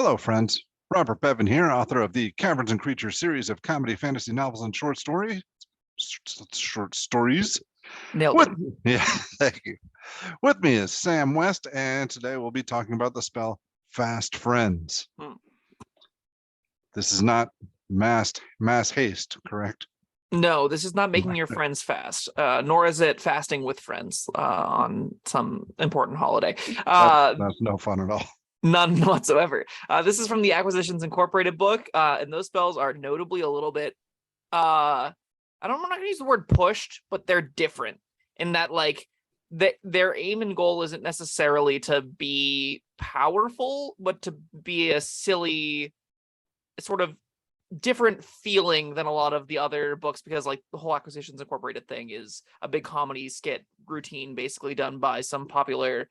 Hello, friends. Robert Bevan here, author of the Caverns and Creatures series of comedy, fantasy novels, and short stories. Nailed it. Yeah, thank you. With me is Sam West, and today we'll be talking about the spell Fast Friends. This is not mass haste, correct? No, this is not making your friends fast, nor is it fasting with friends on some important holiday. That's no fun at all. None whatsoever. This is from the Acquisitions Incorporated book, and those spells are notably a little bit, I'm not going to use the word pushed, but they're different in that, like, their aim and goal isn't necessarily to be powerful, but to be a silly, sort of different feeling than a lot of the other books, because like the whole Acquisitions Incorporated thing is a big comedy skit routine basically done by some popular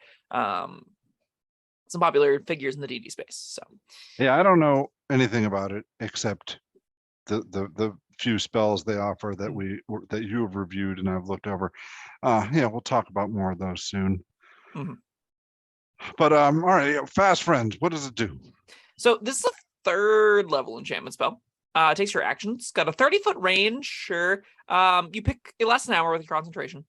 figures in the D&D space. So yeah, I don't know anything about it except the few spells they offer that you have reviewed and I've looked over. Yeah, we'll talk about more of those soon. But all right, Fast Friends, what does it do? So this is a 3rd level enchantment spell. It takes your actions. Got a 30-foot range. Sure. It lasts an hour with your concentration.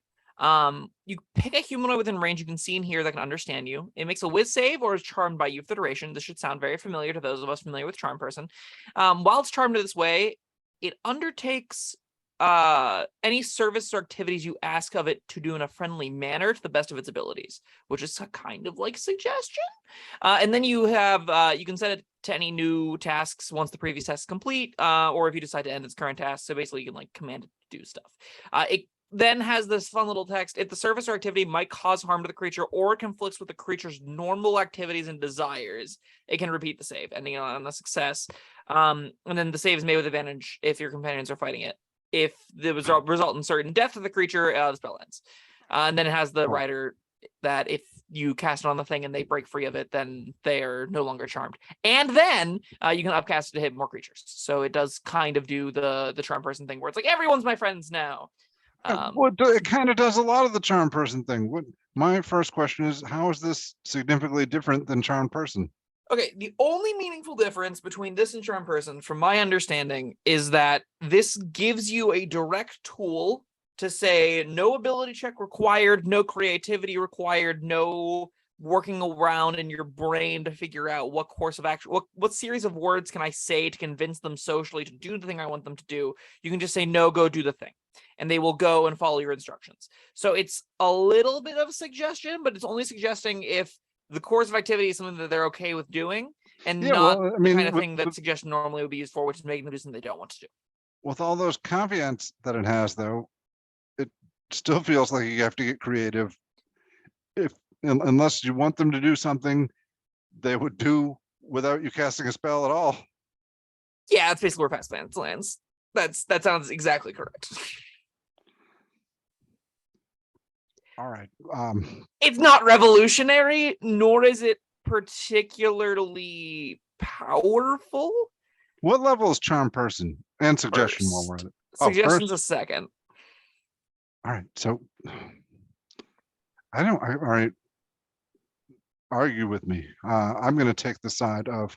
You pick a humanoid within range you can see and hear that can understand you. It makes a whiz save or is charmed by you for the duration. This should sound very familiar to those of us familiar with Charm Person. While it's charmed this way, it undertakes any service or activities you ask of it to do in a friendly manner to the best of its abilities, which is kind of like suggestion. And then you have you can set it to any new tasks once the previous task is complete, or if you decide to end its current task. So basically, you can like command it to do stuff. It then has this fun little text: if the service or activity might cause harm to the creature or conflicts with the creature's normal activities and desires, it can repeat the save, ending on a success. And then the save is made with advantage if your companions are fighting it. If the result in certain death of the creature, the spell ends. And then it has the rider that if you cast it on the thing and they break free of it, then they are no longer charmed. And then you can upcast it to hit more creatures. So it does kind of do the Charm Person thing where it's like, everyone's my friends now. It kind of does a lot of the Charm Person thing. My first question is, how is this significantly different than Charm Person? Okay, the only meaningful difference between this and Charm Person, from my understanding, is that this gives you a direct tool to say no ability check required, no creativity required, no working around in your brain to figure out what course of action, what series of words can I say to convince them socially to do the thing I want them to do. You can just say, no, go do the thing. And they will go and follow your instructions. So it's a little bit of a suggestion, but it's only suggesting if the course of activity is something that they're okay with doing, and the kind of thing that suggestion normally would be used for, which is making them do something they don't want to do. With all those caveats that it has, though, it still feels like you have to get creative. Unless you want them to do something they would do without you casting a spell at all. Yeah, that's basically where Fast Friends lands. That sounds exactly correct. All right. It's not revolutionary, nor is it particularly powerful. What level is Charm Person? And suggestion while we're at it. Suggestion's a 2nd. All right. So all right. Argue with me. I'm going to take the side of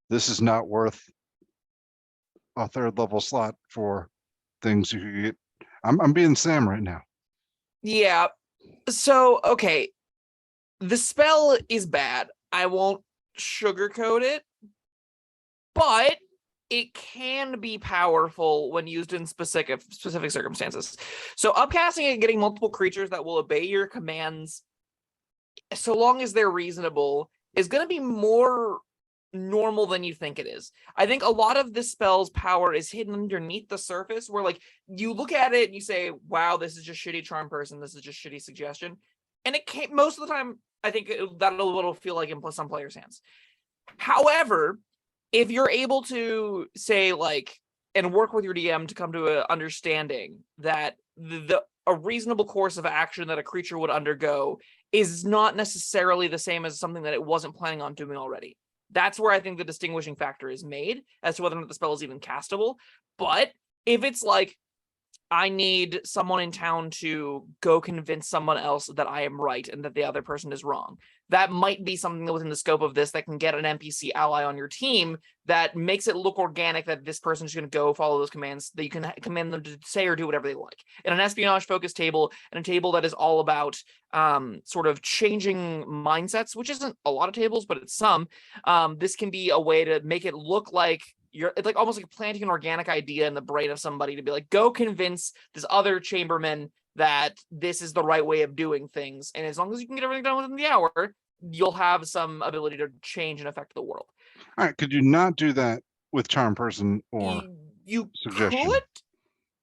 this is not worth a 3rd level slot for things you could get. I'm being Sam right now. Yeah. So, okay, the spell is bad. I won't sugarcoat it, but it can be powerful when used in specific circumstances. So upcasting and getting multiple creatures that will obey your commands, so long as they're reasonable, is going to be more normal than you think it is. I think a lot of this spell's power is hidden underneath the surface, where like you look at it and you say, wow, this is just shitty Charm Person, this is just shitty suggestion, and it can't, most of the time I think that'll feel like in some players' hands. However, if you're able to say like and work with your DM to come to an understanding that a reasonable course of action that a creature would undergo is not necessarily the same as something that it wasn't planning on doing already. That's where I think the distinguishing factor is made as to whether or not the spell is even castable. But if it's like, I need someone in town to go convince someone else that I am right and that the other person is wrong. That might be something within the scope of this that can get an NPC ally on your team that makes it look organic, that this person is going to go follow those commands, that you can command them to say or do whatever they like. In an espionage-focused table, and a table that is all about sort of changing mindsets, which isn't a lot of tables, but it's some, this can be a way to make it look like it's like almost like planting an organic idea in the brain of somebody to be like, go convince this other chamberman that this is the right way of doing things. And as long as you can get everything done within the hour, you'll have some ability to change and affect the world. All right. Could you not do that with charm person or you suggestion? could.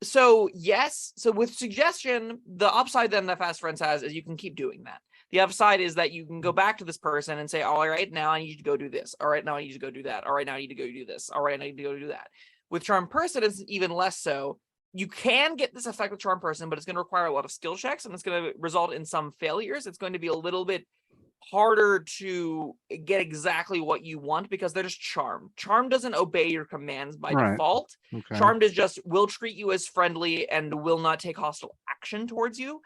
So yes. So with suggestion, the upside then that Fast Friends has is you can keep doing that. The upside is that you can go back to this person and say, all right, now I need you to go do this. All right, now I need you to go do that. All right, now I need to go do this. All right, I need to go do that. With Charm Person, it's even less so. You can get this effect with Charm Person, but it's going to require a lot of skill checks, and it's going to result in some failures. It's going to be a little bit harder to get exactly what you want because they're just charm. Charm doesn't obey your commands by default. Okay. Charmed is just will treat you as friendly and will not take hostile action towards you.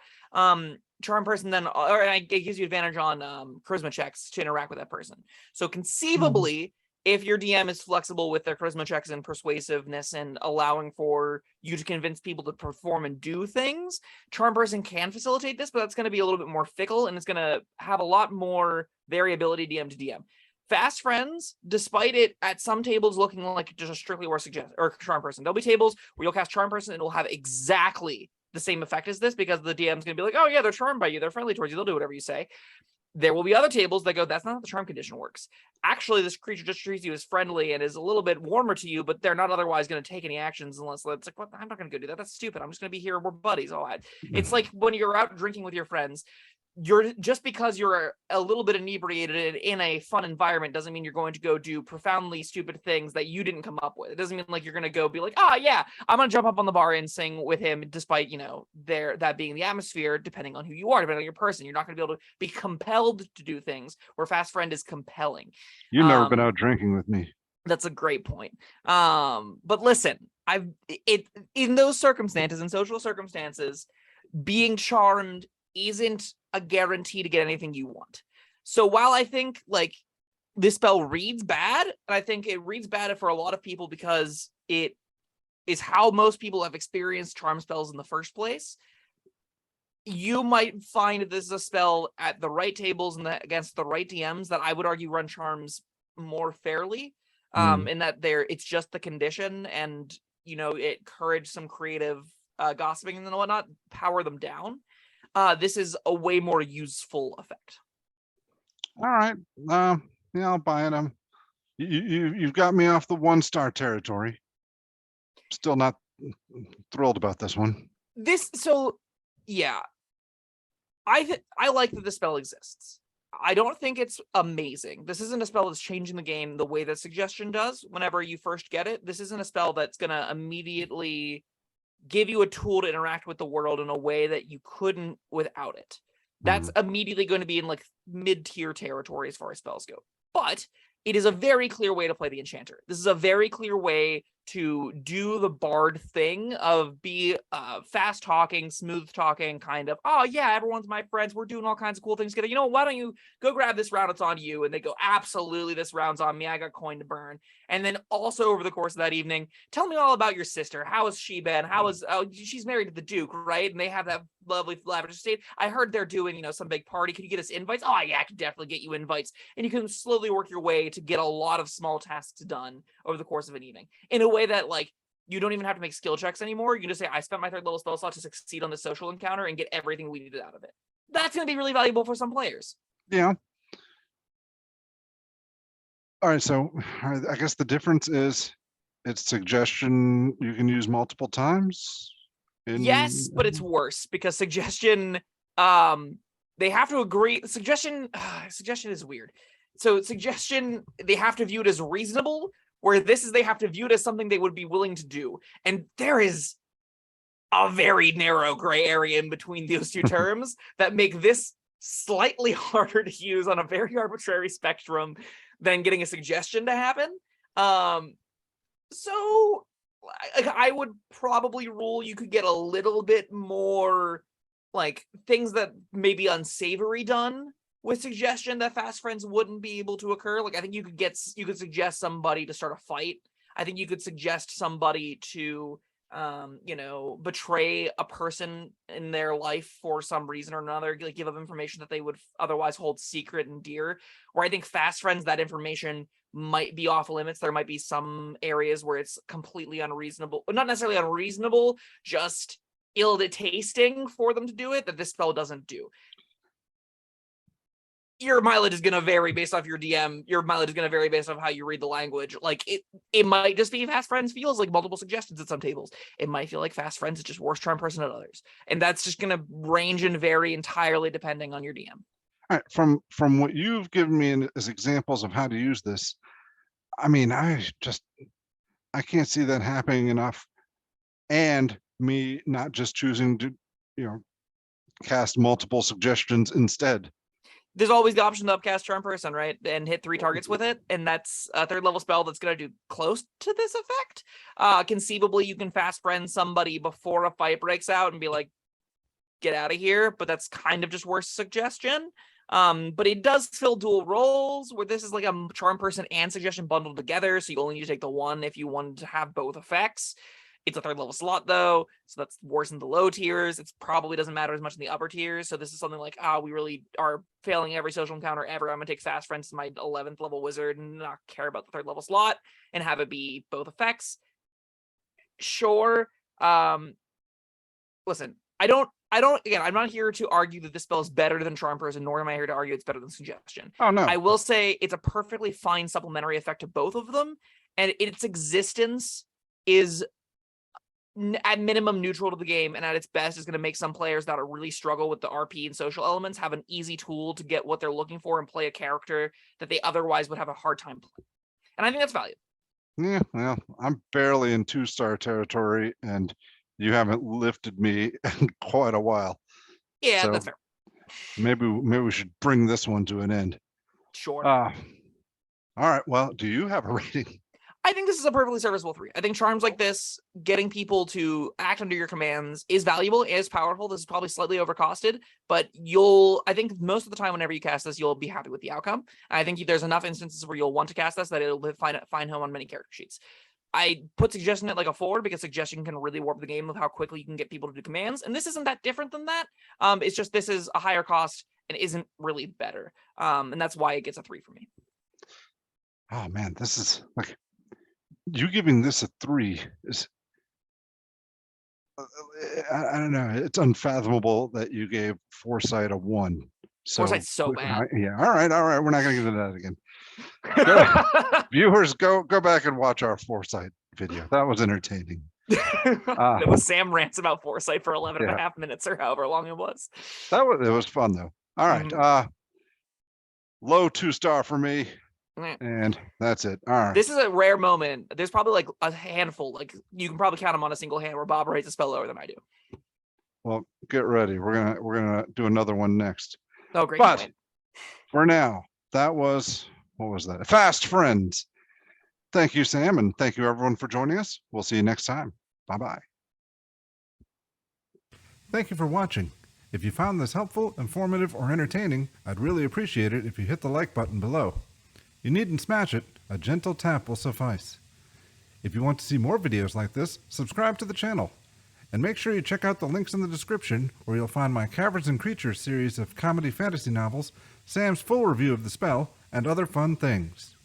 Charm person then, or it gives you advantage on charisma checks to interact with that person. So conceivably, if your DM is flexible with their charisma checks and persuasiveness and allowing for you to convince people to perform and do things, charm person can facilitate this, but that's going to be a little bit more fickle and it's going to have a lot more variability DM to DM. Fast Friends, despite it at some tables looking like just a strictly or charm person, there'll be tables where you'll cast charm person and it'll have exactly the same effect as this because the DM's going to be like, oh yeah, they're charmed by you, they're friendly towards you, they'll do whatever you say. There will be other tables that go, that's not how the charm condition works. Actually, this creature just treats you as friendly and is a little bit warmer to you, but they're not otherwise going to take any actions unless it's like, what? I'm not going to go do that. That's stupid. I'm just going to be here. We're buddies. It's like when you're out drinking with your friends, you're just because you're a little bit inebriated in a fun environment doesn't mean you're going to go do profoundly stupid things that you didn't come up with. It doesn't mean like you're going to go be like, yeah, I'm going to jump up on the bar and sing with him, despite, that being the atmosphere, depending on who you are, depending on your person. You're not going to be able to be compelled to do things where Fast Friend is compelling. You've never been out drinking with me. That's a great point. But listen, in those circumstances, in social circumstances, being charmed isn't a guarantee to get anything you want. So while I think like this spell reads bad, and I think it reads bad for a lot of people because it is how most people have experienced charm spells in the first place, you might find this is a spell at the right tables and against the right DMs that I would argue run charms more fairly. In that it's just the condition and it encourage some creative gossiping and whatnot, power them down. This is a way more useful effect. All right. Yeah, I'll buy it. You've got me off the 1-star territory. Still not thrilled about this one. I like that the spell exists. I don't think it's amazing. This isn't a spell that's changing the game the way that suggestion does whenever you first get it. This isn't a spell that's going to immediately give you a tool to interact with the world in a way that you couldn't without it. That's immediately going to be in like mid-tier territory as far as spells go. But it is a very clear way to play the enchanter. This is a very clear way to do the bard thing of be fast talking, smooth talking, kind of, oh yeah, everyone's my friends, we're doing all kinds of cool things together. Why don't you go grab this round, it's on you. And they go, absolutely, this round's on me, I got coin to burn. And then also over the course of that evening, tell me all about your sister. How has she been? She's married to the Duke, right? And they have that lovely lavish estate. I heard they're doing, some big party. Can you get us invites? Oh yeah, I can definitely get you invites. And you can slowly work your way to get a lot of small tasks done over the course of an evening in a way that like you don't even have to make skill checks anymore. You can just say, I spent my 3rd level spell slot to succeed on this social encounter and get everything we needed out of it. That's going to be really valuable for some players. Yeah. All right, so I guess the difference is it's suggestion you can use multiple times. Yes, but it's worse because suggestion, they have to agree. Suggestion is weird. So suggestion, they have to view it as reasonable, where this is they have to view it as something they would be willing to do. And there is a very narrow gray area in between those two terms that make this slightly harder to use on a very arbitrary spectrum than getting a suggestion to happen. So I would probably rule you could get a little bit more like things that may be unsavory done with suggestion that fast friends wouldn't be able to occur. Like I think you could suggest somebody to start a fight. I think you could suggest somebody to betray a person in their life for some reason or another, like give up information that they would otherwise hold secret and dear. Where I think fast friends, that information might be off limits. There might be some areas where it's completely unreasonable, not necessarily unreasonable, just ill-tasting for them to do it that this spell doesn't do. Your mileage is going to vary based off your DM. Your mileage is going to vary based off how you read the language. Like it might just be fast friends feels like multiple suggestions at some tables. It might feel like fast friends is just worse charm person at others. And that's just going to range and vary entirely depending on your DM. All right, from what you've given me as examples of how to use this, I mean, I can't see that happening enough. And me not just choosing to, cast multiple suggestions instead. There's always the option to upcast charm person, right? And hit 3 targets with it. And that's a 3rd level spell that's going to do close to this effect. Conceivably, you can fast friend somebody before a fight breaks out and be like, get out of here. But that's kind of just worse suggestion. But it does fill dual roles where this is like a charm person and suggestion bundled together. So you only need to take the one if you wanted to have both effects. It's a 3rd level slot though, so that's worse in the low tiers. It probably doesn't matter as much in the upper tiers. So this is something like, we really are failing every social encounter ever. I'm gonna take fast friends to my 11th level wizard and not care about the 3rd level slot and have it be both effects. Sure. Listen, again, I'm not here to argue that this spell is better than charm person, nor am I here to argue it's better than suggestion. Oh no. I will say it's a perfectly fine supplementary effect to both of them, and its existence is at minimum neutral to the game, and at its best is going to make some players that are really struggle with the RP and social elements have an easy tool to get what they're looking for and play a character that they otherwise would have a hard time playing. And I think that's valuable. Yeah, well, I'm barely in 2-star territory, and you haven't lifted me in quite a while. Yeah, so that's fair. Maybe we should bring this one to an end. Sure. All right. Well, do you have a rating? I think this is a perfectly serviceable 3. I think charms like this, getting people to act under your commands, is valuable, is powerful. This is probably slightly overcosted, but I think most of the time whenever you cast this, you'll be happy with the outcome. I think there's enough instances where you'll want to cast this that it'll find home on many character sheets. I put suggestion at like a 4 because suggestion can really warp the game of how quickly you can get people to do commands. And this isn't that different than that. It's just this is a higher cost and isn't really better. And that's why it gets a 3 for me. Oh man, this is like, you giving this a 3 is, I don't know. It's unfathomable that you gave Foresight a 1. So Foresight's so bad. Yeah. All right. We're not going to get into that again. Viewers, go back and watch our Foresight video. That was entertaining. It was Sam rants about Foresight for 11 and a half minutes or however long it was. It was fun though. All right. Low 2-star for me. And that's it. All right. This is a rare moment. There's probably like a handful, like you can probably count them on a single hand where Bob rates a spell lower than I do. Well, get ready. We're gonna do another one next. Oh, great. But for now, that was, what was that? Fast Friends. Thank you, Sam, and thank you everyone for joining us. We'll see you next time. Bye-bye. Thank you for watching. If you found this helpful, informative, or entertaining, I'd really appreciate it if you hit the like button below. You needn't smash it, a gentle tap will suffice. If you want to see more videos like this, subscribe to the channel. And make sure you check out the links in the description where you'll find my Caverns Creatures series of comedy fantasy novels, Sam's full review of the spell, and other fun things.